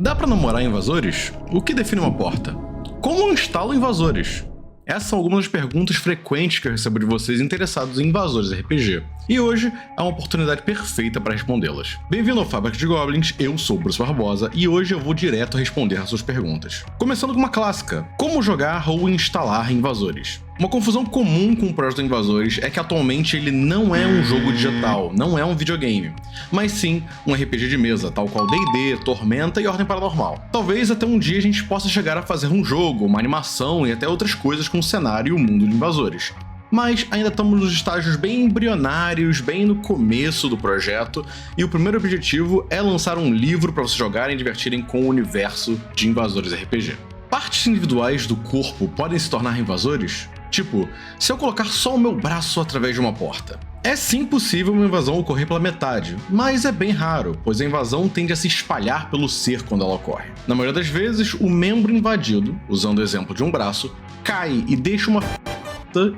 Dá pra namorar invasores? O que define uma porta? Como eu instalo invasores? Essas são algumas das perguntas frequentes que eu recebo de vocês interessados em invasores RPG, e hoje é uma oportunidade perfeita para respondê-las. Bem-vindo ao Fábrica de Goblins, eu sou o Bruce Barbosa e hoje eu vou direto responder às suas perguntas. Começando com uma clássica: como jogar ou instalar invasores? Uma confusão comum com o projeto Invasores é que atualmente ele não é um jogo digital, não é um videogame, mas sim um RPG de mesa, tal qual D&D, Tormenta e Ordem Paranormal. Talvez até um dia a gente possa chegar a fazer um jogo, uma animação e até outras coisas com o cenário e o mundo de Invasores. Mas ainda estamos nos estágios bem embrionários, bem no começo do projeto, e o primeiro objetivo é lançar um livro para vocês jogarem e divertirem com o universo de Invasores RPG. Partes individuais do corpo podem se tornar invasores? Tipo, se eu colocar só o meu braço através de uma porta. É sim possível uma invasão ocorrer pela metade, mas é bem raro, pois a invasão tende a se espalhar pelo ser quando ela ocorre. Na maioria das vezes, o membro invadido, usando o exemplo de um braço, cai e deixa uma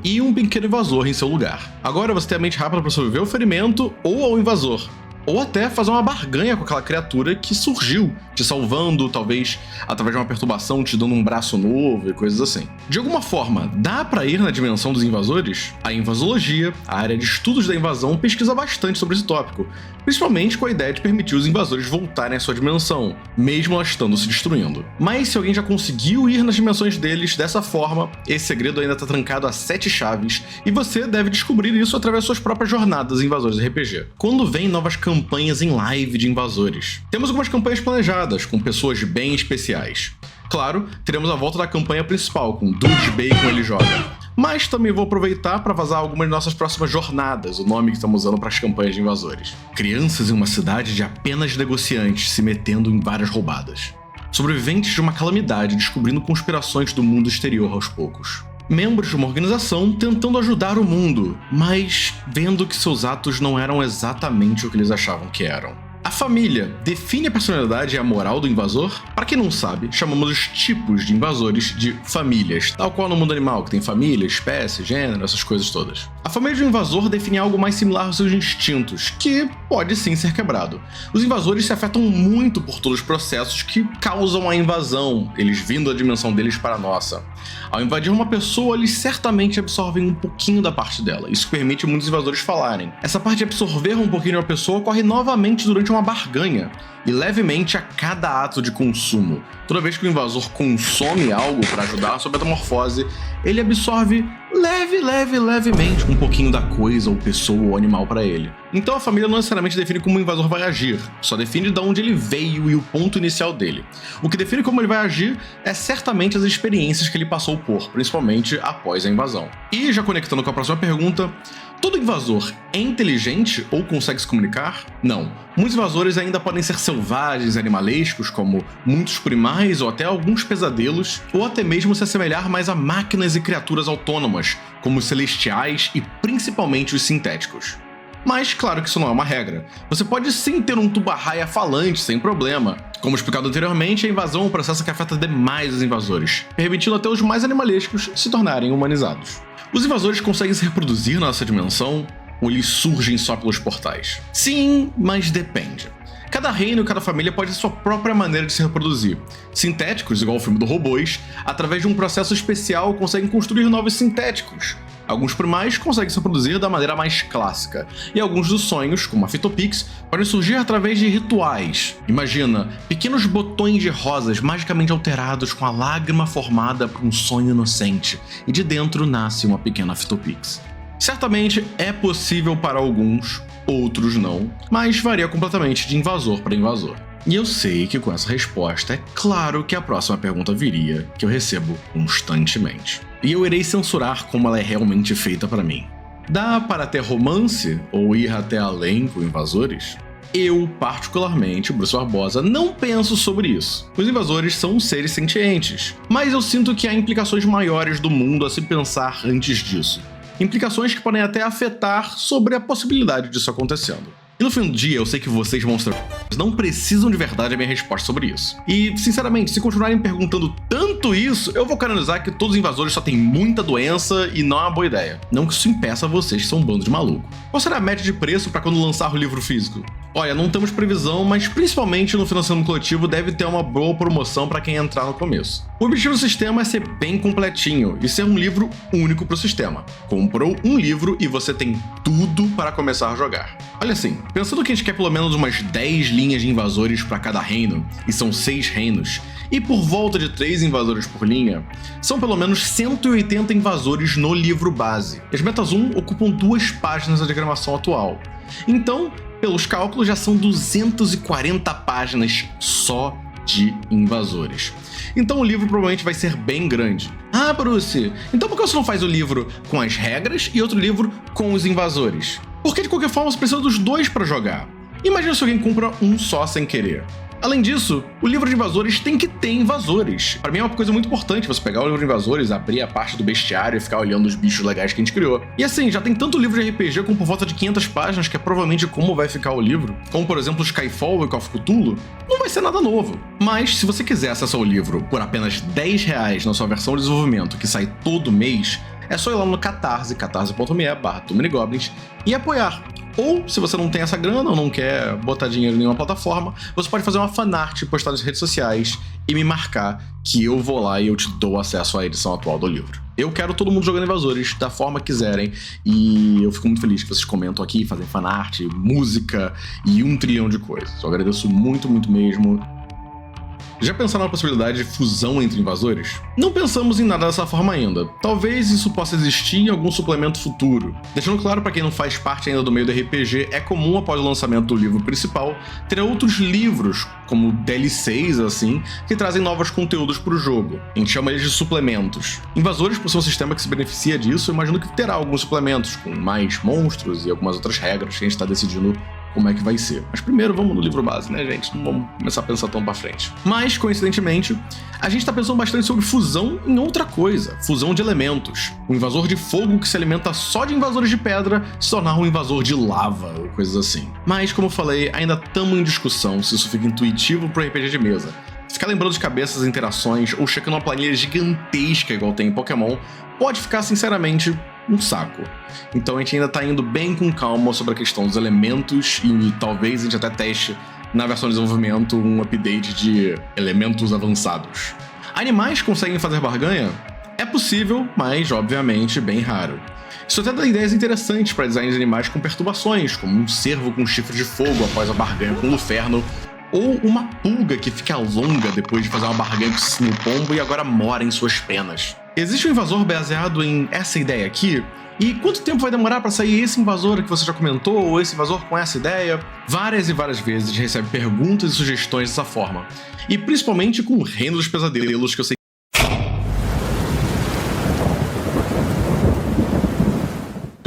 e um pequeno invasor em seu lugar. Agora você tem a mente rápida para sobreviver ao ferimento ou ao invasor, ou até fazer uma barganha com aquela criatura que surgiu, te salvando, talvez através de uma perturbação, te dando um braço novo e coisas assim. De alguma forma, dá pra ir na dimensão dos invasores? A invasologia, a área de estudos da invasão, pesquisa bastante sobre esse tópico, principalmente com a ideia de permitir os invasores voltarem à sua dimensão, mesmo elas estando se destruindo. Mas se alguém já conseguiu ir nas dimensões deles dessa forma, esse segredo ainda está trancado a 7 chaves, e você deve descobrir isso através de suas próprias jornadas em Invasores RPG. Quando vem novas campanhas em live de invasores? Temos algumas campanhas planejadas, com pessoas bem especiais. Claro, teremos a volta da campanha principal, com Dude Bacon ele joga. Mas também vou aproveitar para vazar algumas de nossas próximas jornadas, o nome que estamos usando para as campanhas de invasores. Crianças em uma cidade de apenas negociantes se metendo em várias roubadas. Sobreviventes de uma calamidade descobrindo conspirações do mundo exterior aos poucos. Membros de uma organização tentando ajudar o mundo, mas vendo que seus atos não eram exatamente o que eles achavam que eram. A família define a personalidade e a moral do invasor? Para quem não sabe, chamamos os tipos de invasores de famílias, tal qual no mundo animal, que tem família, espécie, gênero, essas coisas todas. A família de um invasor define algo mais similar aos seus instintos, que pode sim ser quebrado. Os invasores se afetam muito por todos os processos que causam a invasão, eles vindo da dimensão deles para a nossa. Ao invadir uma pessoa, eles certamente absorvem um pouquinho da parte dela, isso permite muitos invasores falarem. Essa parte de absorver um pouquinho de uma pessoa ocorre novamente durante uma barganha, e levemente a cada ato de consumo. Toda vez que o invasor consome algo para ajudar a sua metamorfose, ele absorve levemente um pouquinho da coisa, ou pessoa, ou animal para ele. Então a família não necessariamente define como o invasor vai agir, só define de onde ele veio e o ponto inicial dele. O que define como ele vai agir é certamente as experiências que ele passou por, principalmente após a invasão. E já conectando com a próxima pergunta, todo invasor é inteligente ou consegue se comunicar? Não. Muitos invasores ainda podem ser selvagens e animalescos, como muitos primais ou até alguns pesadelos, ou até mesmo se assemelhar mais a máquinas e criaturas autônomas, como os celestiais e principalmente os sintéticos. Mas claro que isso não é uma regra. Você pode sim ter um tubarraia falante sem problema. Como explicado anteriormente, a invasão é um processo que afeta demais os invasores, permitindo até os mais animalescos se tornarem humanizados. Os invasores conseguem se reproduzir na nossa dimensão, ou eles surgem só pelos portais? Sim, mas depende. Cada reino e cada família pode ter sua própria maneira de se reproduzir. Sintéticos, igual o filme do Robôs, através de um processo especial conseguem construir novos sintéticos. Alguns primais conseguem se reproduzir da maneira mais clássica, e alguns dos sonhos, como a Phytopix, podem surgir através de rituais. Imagina, pequenos botões de rosas magicamente alterados com a lágrima formada por um sonho inocente, e de dentro nasce uma pequena Phytopix. Certamente é possível para alguns, outros não, mas varia completamente de invasor para invasor. E eu sei que com essa resposta é claro que a próxima pergunta viria, que eu recebo constantemente. E eu irei censurar como ela é realmente feita para mim. Dá para ter romance ou ir até além com invasores? Eu, particularmente, Bruce Barbosa, não penso sobre isso. Os invasores são seres sentientes, mas eu sinto que há implicações maiores do mundo a se pensar antes disso. Implicações que podem até afetar sobre a possibilidade disso acontecendo. E no fim do dia, eu sei que vocês, monstros, não precisam de verdade a minha resposta sobre isso. E, sinceramente, se continuarem perguntando tanto isso, eu vou canonizar que todos os invasores só têm muita doença e não é uma boa ideia. Não que isso impeça vocês que são um bando de maluco. Qual será a média de preço para quando lançar o livro físico? Olha, não temos previsão, mas principalmente no financiamento coletivo deve ter uma boa promoção para quem entrar no começo. O objetivo do sistema é ser bem completinho e ser um livro único para o sistema. Comprou um livro e você tem tudo para começar a jogar. Olha assim, pensando que a gente quer pelo menos umas 10 linhas de invasores para cada reino, e são 6 reinos, e por volta de 3 invasores por linha, são pelo menos 180 invasores no livro base. As metas 1 ocupam 2 páginas da diagramação atual. Então, pelos cálculos, já são 240 páginas só de invasores. Então o livro provavelmente vai ser bem grande. Ah, Bruce, então por que você não faz o livro com as regras e outro livro com os invasores? Porque de qualquer forma você precisa dos dois para jogar. Imagina se alguém compra um só sem querer. Além disso, o livro de invasores tem que ter invasores. Para mim é uma coisa muito importante você pegar o livro de invasores, abrir a parte do bestiário e ficar olhando os bichos legais que a gente criou. E assim, já tem tanto livro de RPG com por volta de 500 páginas que é provavelmente como vai ficar o livro. Como por exemplo Skyfall e Call of Cthulhu, não vai ser nada novo. Mas se você quiser acessar o livro por apenas R$10 na sua versão de desenvolvimento que sai todo mês, é só ir lá no Catarse, catarse.me/TuMiniGoblins e apoiar. Ou, se você não tem essa grana ou não quer botar dinheiro em nenhuma plataforma, você pode fazer uma fanart e postar nas redes sociais e me marcar que eu vou lá e eu te dou acesso à edição atual do livro. Eu quero todo mundo jogando invasores da forma que quiserem e eu fico muito feliz que vocês comentam aqui, fazem fanart, música e 1 trilhão de coisas. Eu agradeço muito, muito mesmo. Já pensaram na possibilidade de fusão entre invasores? Não pensamos em nada dessa forma ainda. Talvez isso possa existir em algum suplemento futuro. Deixando claro para quem não faz parte ainda do meio do RPG, é comum após o lançamento do livro principal ter outros livros, como DLCs assim, que trazem novos conteúdos para o jogo. A gente chama eles de suplementos. Invasores, por ser um sistema que se beneficia disso, eu imagino que terá alguns suplementos com mais monstros e algumas outras regras que a gente está decidindo como é que vai ser. Mas primeiro vamos no livro base, né, gente? Não vamos começar a pensar tão pra frente. Mas, coincidentemente, a gente tá pensando bastante sobre fusão em outra coisa. Fusão de elementos. Um invasor de fogo que se alimenta só de invasores de pedra se tornar um invasor de lava ou coisas assim. Mas, como eu falei, ainda estamos em discussão se isso fica intuitivo pro RPG de mesa. Ficar lembrando de cabeça as interações ou checando uma planilha gigantesca igual tem em Pokémon pode ficar, sinceramente, um saco. Então a gente ainda tá indo bem com calma sobre a questão dos elementos e talvez a gente até teste na versão de desenvolvimento um update de elementos avançados. Animais conseguem fazer barganha? É possível, mas obviamente bem raro. Isso até dá ideias interessantes para designs de animais com perturbações, como um cervo com chifre de fogo após a barganha com o Luferno, ou uma pulga que fica longa depois de fazer uma barganha com o pombo e agora mora em suas penas. Existe um invasor baseado em essa ideia aqui? E quanto tempo vai demorar para sair esse invasor que você já comentou, ou esse invasor com essa ideia? Várias e várias vezes a gente recebe perguntas e sugestões dessa forma. E principalmente com o Reino dos Pesadelos, que eu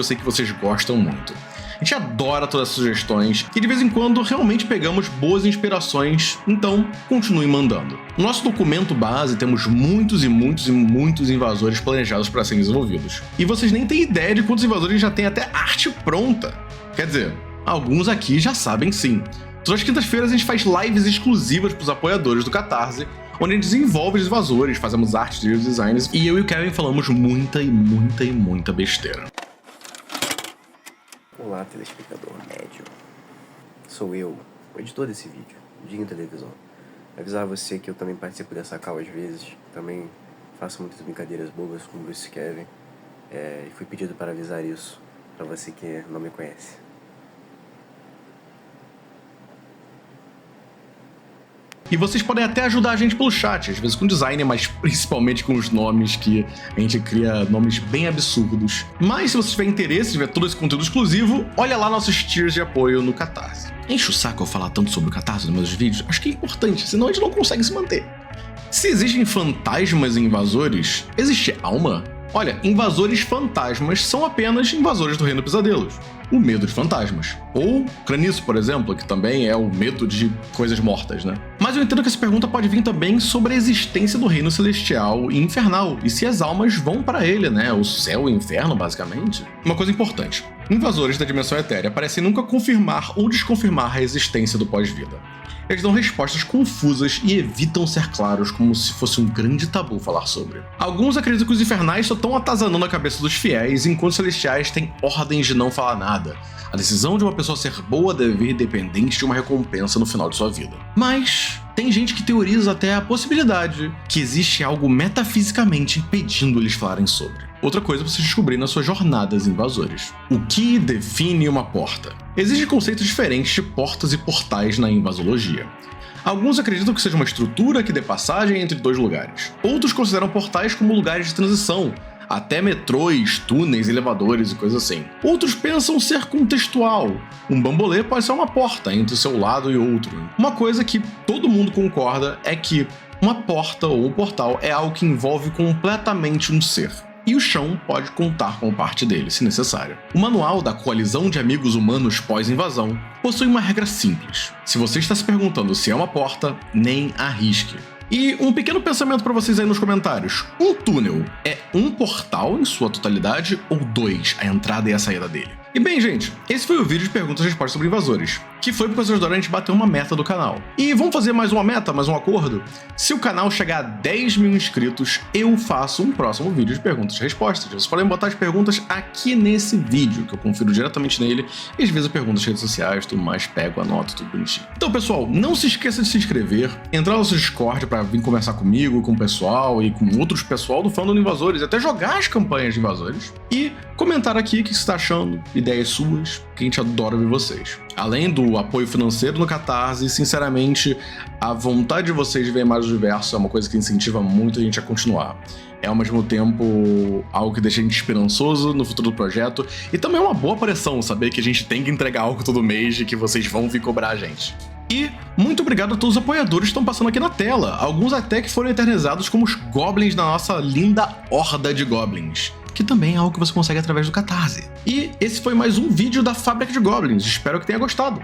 sei que vocês gostam muito. A gente adora todas as sugestões e de vez em quando realmente pegamos boas inspirações, então continue mandando. No nosso documento base temos muitos e muitos e muitos invasores planejados para serem desenvolvidos. E vocês nem têm ideia de quantos invasores já têm até arte pronta. Quer dizer, alguns aqui já sabem sim. Todas as quintas-feiras a gente faz lives exclusivas para os apoiadores do Catarse, onde a gente desenvolve os invasores, fazemos artes de designs e eu e o Kevin falamos muita besteira. Olá, telespectador médio. Sou eu, o editor desse vídeo, Dinho Televisão. Avisar você que eu também participo dessa call às vezes, também faço muitas brincadeiras bobas com o Bruce e Kevin, e fui pedido para avisar isso para você que não me conhece. E vocês podem até ajudar a gente pelo chat, às vezes com design, mas principalmente com os nomes, que a gente cria nomes bem absurdos. Mas se você tiver interesse em ver todo esse conteúdo exclusivo, olha lá nossos tiers de apoio no Catarse. Enche o saco eu falar tanto sobre o Catarse nos meus vídeos? Acho que é importante, senão a gente não consegue se manter. Se existem fantasmas e invasores, existe alma? Olha, invasores fantasmas são apenas invasores do Reino dos Pesadelos. O medo de fantasmas. Ou Craniço, por exemplo, que também é o medo de coisas mortas, né? Mas eu entendo que essa pergunta pode vir também sobre a existência do Reino Celestial e Infernal, e se as almas vão para ele, né? O céu e o inferno, basicamente. Uma coisa importante. Invasores da dimensão etérea parecem nunca confirmar ou desconfirmar a existência do pós-vida. Eles dão respostas confusas e evitam ser claros, como se fosse um grande tabu falar sobre. Alguns acreditam que os infernais só estão atazanando a cabeça dos fiéis, enquanto os celestiais têm ordens de não falar nada. jornada. A decisão de uma pessoa ser boa deve vir dependente de uma recompensa no final de sua vida. Mas tem gente que teoriza até a possibilidade que existe algo metafisicamente impedindo eles falarem sobre. Outra coisa pra você descobrir nas suas jornadas invasores. O que define uma porta? Existem conceitos diferentes de portas e portais na invasologia. Alguns acreditam que seja uma estrutura que dê passagem entre dois lugares. Outros consideram portais como lugares de transição, até metrôs, túneis, elevadores e coisas assim. Outros pensam ser contextual. Um bambolê pode ser uma porta entre seu lado e outro. Uma coisa que todo mundo concorda é que uma porta ou um portal é algo que envolve completamente um ser. E o chão pode contar com parte dele, se necessário. O manual da Coalizão de Amigos Humanos Pós-Invasão possui uma regra simples. Se você está se perguntando se é uma porta, nem arrisque. E um pequeno pensamento para vocês aí nos comentários. Um túnel é um portal em sua totalidade ou dois, a entrada e a saída dele? E bem, gente, esse foi o vídeo de perguntas e respostas sobre invasores, que foi porque vocês ajudaram a gente bater uma meta do canal. E vamos fazer mais uma meta, mais um acordo? Se o canal chegar a 10 mil inscritos, eu faço um próximo vídeo de perguntas e respostas. Vocês podem botar as perguntas aqui nesse vídeo, que eu confiro diretamente nele, e às vezes eu pergunto nas redes sociais, tudo mais, pego, anoto, tudo bonitinho. Então, pessoal, não se esqueça de se inscrever, entrar no nosso Discord pra vir conversar comigo, com o pessoal e com outros pessoal do fandom do Invasores, até jogar as campanhas de Invasores, e comentar aqui o que você está achando, ideias suas, que a gente adora ver vocês. Além do apoio financeiro no Catarse, sinceramente, a vontade de vocês de ver mais o universo é uma coisa que incentiva muito a gente a continuar. É ao mesmo tempo algo que deixa a gente esperançoso no futuro do projeto e também é uma boa pressão saber que a gente tem que entregar algo todo mês e que vocês vão vir cobrar a gente. E muito obrigado a todos os apoiadores que estão passando aqui na tela, alguns até que foram eternizados como os goblins da nossa linda horda de goblins, que também é algo que você consegue através do Catarse. E esse foi mais um vídeo da Fábrica de Goblins, espero que tenha gostado.